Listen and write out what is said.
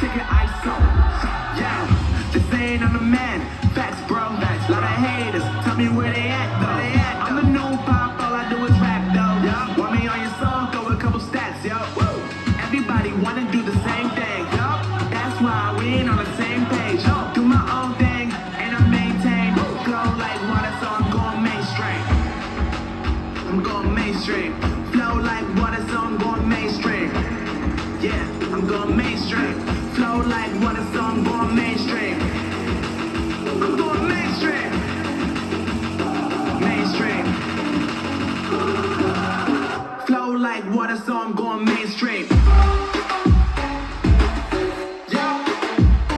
chicken ISO. Yeah, they saying I'm the man. Facts, bro. Lot of haters. Tell me where they at, though. I'm the new pop, all I do is rap, though. Want me on your song? Throw a couple stats, yo. Everybody wanna do the same thing, yo. That's why we ain't on the same page. Do my own thing, and I maintain. Flow like water, so I'm going mainstream. I'm going mainstream. Flow like water, so I'm going mainstream. Yeah, I'm going mainstream. Flow like water, so I'm going mainstream. I'm going mainstream. Mainstream. Flow like water, so I'm going mainstream.